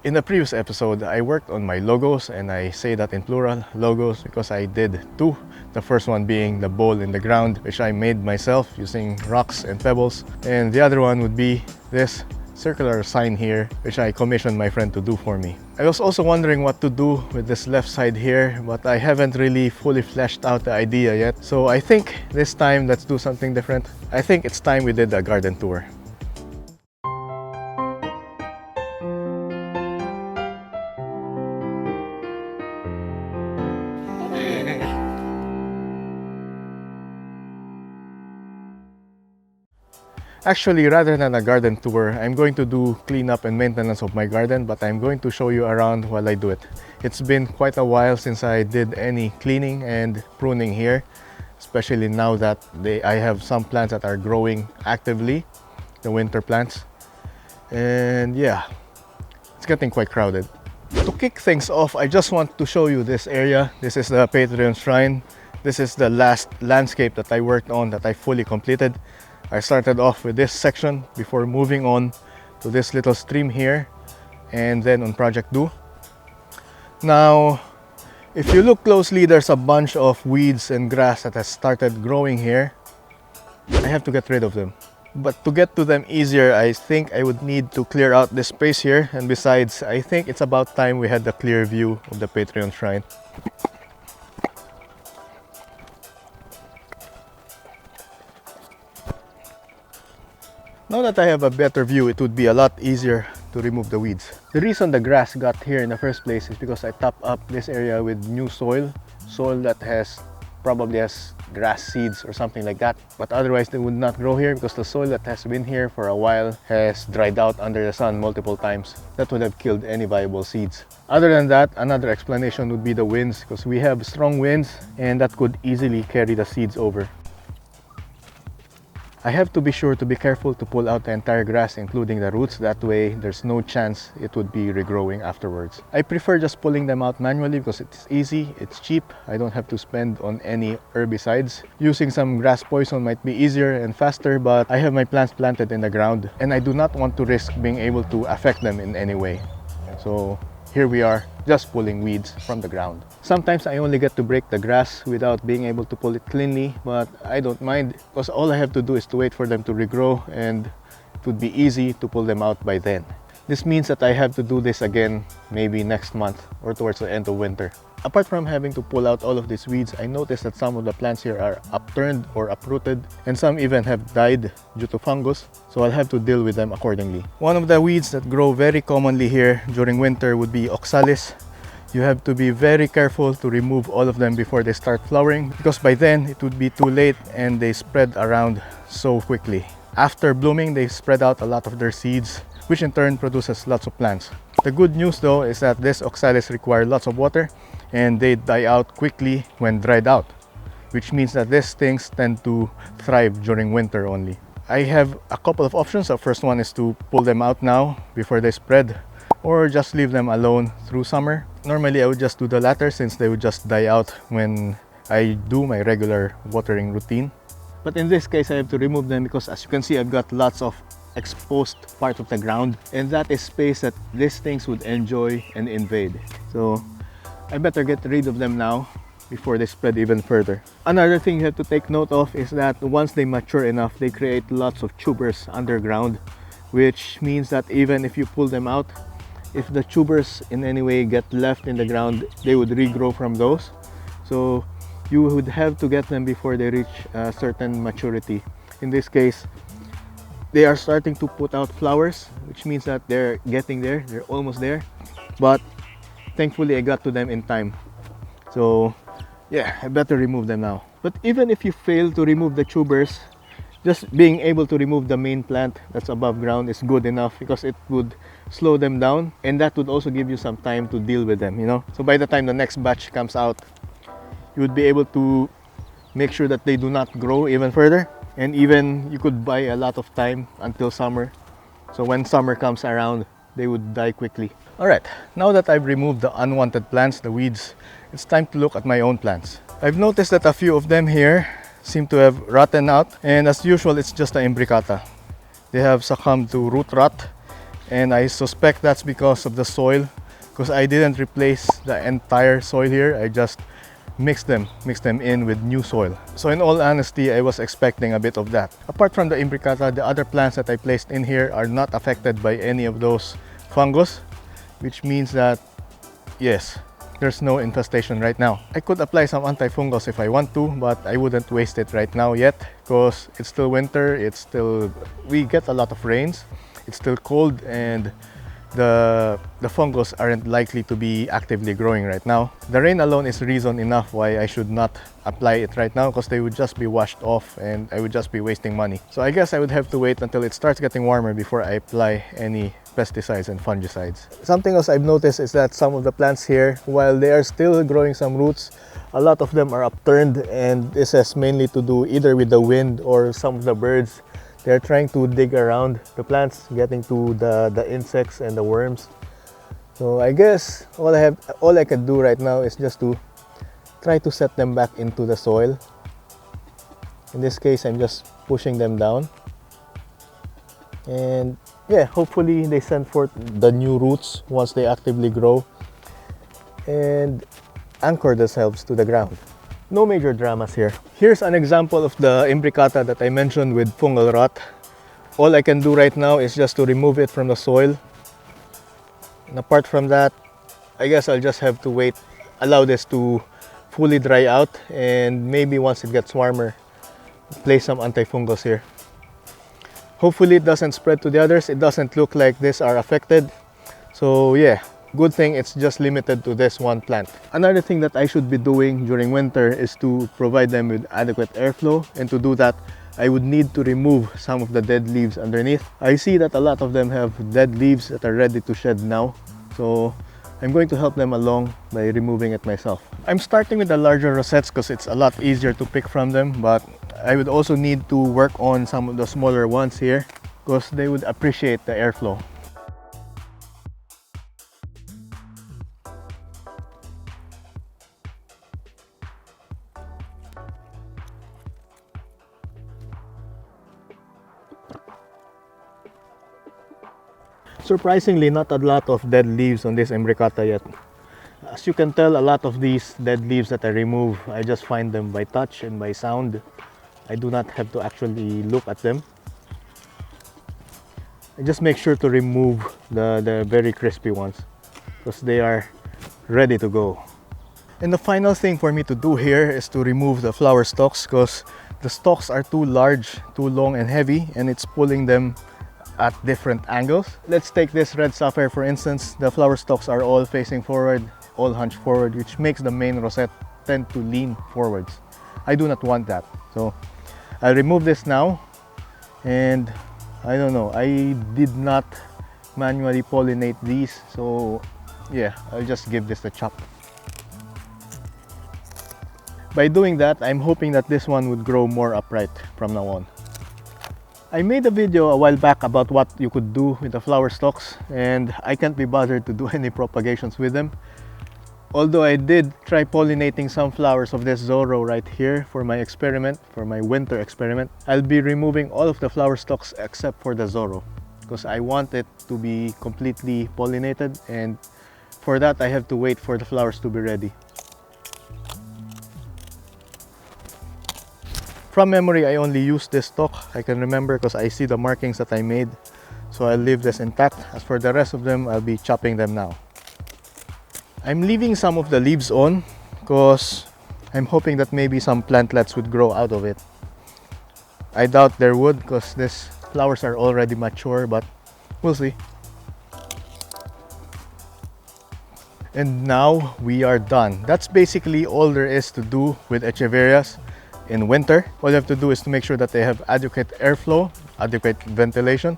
In the previous episode, I worked on my logos, and I say that in plural, logos, because I did two. The first one being the bowl in the ground, which I made myself using rocks and pebbles. And the other one would be this circular sign here, which I commissioned my friend to do for me. I was also wondering what to do with this left side here, but I haven't really fully fleshed out the idea yet. So I think this time, let's do something different. I think it's time we did a garden tour. Actually, rather than a garden tour, I'm going to do cleanup and maintenance of my garden, but I'm going to show you around while I do it. It's been quite a while since I did any cleaning and pruning here, especially now that I have some plants that are growing actively, the winter plants. And yeah, it's getting quite crowded. To kick things off, I just want to show you this area. This is the Patreon shrine. This is the last landscape that I worked on that I fully completed. I started off with this section before moving on to this little stream here and then on Project Do. Now, if you look closely, there's a bunch of weeds and grass that has started growing here. I have to get rid of them. But to get to them easier, I think I would need to clear out this space here. And besides, I think it's about time we had the clear view of the Patreon shrine. Now that I have a better view, it would be a lot easier to remove the weeds. The reason the grass got here in the first place is because I topped up this area with new soil that probably has grass seeds or something like that. But otherwise they would not grow here because the soil that has been here for a while has dried out under the sun multiple times. That would have killed any viable seeds. Other than that, another explanation would be the winds, because we have strong winds and that could easily carry the seeds over. I have to be sure to be careful to pull out the entire grass, including the roots. That way, there's no chance it would be regrowing afterwards. I prefer just pulling them out manually because it's easy, it's cheap. I don't have to spend on any herbicides. Using some grass poison might be easier and faster, but I have my plants planted in the ground and I do not want to risk being able to affect them in any way. So here we are, just pulling weeds from the ground. Sometimes I only get to break the grass without being able to pull it cleanly, but I don't mind because all I have to do is to wait for them to regrow and it would be easy to pull them out by then. This means that I have to do this again maybe next month or towards the end of winter. Apart from having to pull out all of these weeds, I noticed that some of the plants here are upturned or uprooted and some even have died due to fungus, so I'll have to deal with them accordingly. One of the weeds that grow very commonly here during winter would be oxalis. You have to be very careful to remove all of them before they start flowering because by then it would be too late and they spread around so quickly. After blooming, they spread out a lot of their seeds, which in turn produces lots of plants. The good news though is that this oxalis require lots of water and they die out quickly when dried out, which means that these things tend to thrive during winter only. I have a couple of options. The first one is to pull them out now before they spread, or just leave them alone through summer. Normally I would just do the latter since they would just die out when I do my regular watering routine. But in this case I have to remove them because as you can see I've got lots of exposed part of the ground and that is space that these things would enjoy and invade. So I better get rid of them now before they spread even further. Another thing you have to take note of is that once they mature enough, they create lots of tubers underground, which means that even if you pull them out, if the tubers in any way get left in the ground, they would regrow from those. So you would have to get them before they reach a certain maturity. In this case, they are starting to put out flowers, which means that they're getting there, they're almost there. But thankfully I got to them in time. So yeah, I better remove them now. But even if you fail to remove the tubers, just being able to remove the main plant that's above ground is good enough because it would slow them down and that would also give you some time to deal with them, you know. So by the time the next batch comes out, you would be able to make sure that they do not grow even further, and even you could buy a lot of time until summer. So when summer comes around, they would die quickly. Alright, now that I've removed the unwanted plants, the weeds, it's time to look at my own plants. I've noticed that a few of them here seem to have rotten out, and as usual it's just the imbricata. They have succumbed to root rot, And I suspect that's because of the soil, because I didn't replace the entire soil here. I just mix them in with new soil. So in all honesty, I was expecting a bit of that. Apart from the imbricata, the other plants that I placed in here are not affected by any of those fungus, which means that yes, there's no infestation right now. I could apply some antifungals if I want to, but I wouldn't waste it right now yet because it's still winter, we get a lot of rains, it's still cold, and the fungus aren't likely to be actively growing right now. The rain alone is reason enough why I should not apply it right now, because they would just be washed off and I would just be wasting money. So I guess I would have to wait until it starts getting warmer before I apply any pesticides and fungicides. Something else I've noticed is that some of the plants here, while they are still growing some roots, a lot of them are upturned, and this has mainly to do either with the wind or some of the birds. They're trying to dig around the plants, getting to the insects and the worms. So I guess all I can do right now is just to try to set them back into the soil. In this case, I'm just pushing them down. And yeah, hopefully they send forth the new roots once they actively grow and anchor themselves to the ground. No major dramas here. Here's an example of the imbricata that I mentioned with fungal rot. All I can do right now is just to remove it from the soil. And apart from that, I guess I'll just have to wait, allow this to fully dry out, and maybe once it gets warmer, place some antifungals here. Hopefully it doesn't spread to the others. It doesn't look like these are affected. So yeah, good thing it's just limited to this one plant. Another thing that I should be doing during winter is to provide them with adequate airflow, and to do that I would need to remove some of the dead leaves underneath. I see that a lot of them have dead leaves that are ready to shed now, so I'm going to help them along by removing it myself. I'm starting with the larger rosettes because it's a lot easier to pick from them, but I would also need to work on some of the smaller ones here because they would appreciate the airflow. Surprisingly, not a lot of dead leaves on this imbricata yet. As you can tell, a lot of these dead leaves that I remove, I just find them by touch and by sound. I do not have to actually look at them. I just make sure to remove the very crispy ones because they are ready to go. And the final thing for me to do here is to remove the flower stalks because the stalks are too large, too long and heavy, and it's pulling them at different angles. Let's take this red sapphire for instance. The flower stalks are all facing forward, all hunched forward, which makes the main rosette tend to lean forwards. I do not want that. So I'll remove this now, and I don't know, I did not manually pollinate these, so yeah, I'll just give this a chop. By doing that, I'm hoping that this one would grow more upright from now on. I made a video a while back about what you could do with the flower stalks, and I can't be bothered to do any propagations with them. Although I did try pollinating some flowers of this Zorro right here for my experiment, for my winter experiment. I'll be removing all of the flower stalks except for the Zorro because I want it to be completely pollinated, and for that I have to wait for the flowers to be ready. From memory, I only used this stalk. I can remember because I see the markings that I made. So I'll leave this intact. As for the rest of them, I'll be chopping them now. I'm leaving some of the leaves on because I'm hoping that maybe some plantlets would grow out of it. I doubt there would because these flowers are already mature, but we'll see. And now we are done. That's basically all there is to do with echeverias in winter. All you have to do is to make sure that they have adequate airflow, adequate ventilation.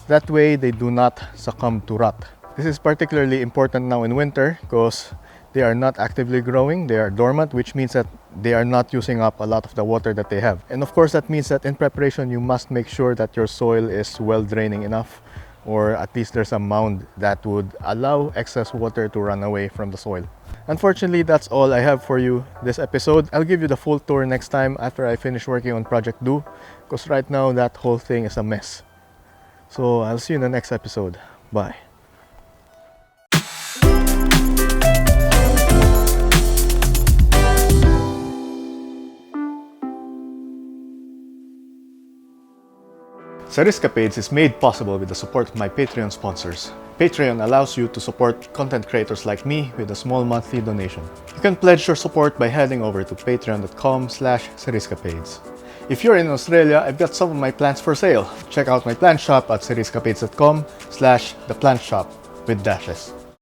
That way they do not succumb to rot. This is particularly important now in winter because they are not actively growing, they are dormant, which means that they are not using up a lot of the water that they have. And of course that means that in preparation you must make sure that your soil is well draining enough, or at least there's a mound that would allow excess water to run away from the soil. Unfortunately, that's all I have for you this episode. I'll give you the full tour next time after I finish working on Project Do, because right now that whole thing is a mess. So I'll see you in the next episode. Bye. Cerriscapades is made possible with the support of my Patreon sponsors. Patreon allows you to support content creators like me with a small monthly donation. You can pledge your support by heading over to patreon.com/Cerriscapades. If you're in Australia, I've got some of my plants for sale. Check out my plant shop at cerriscapades.com/theplant shop with dashes.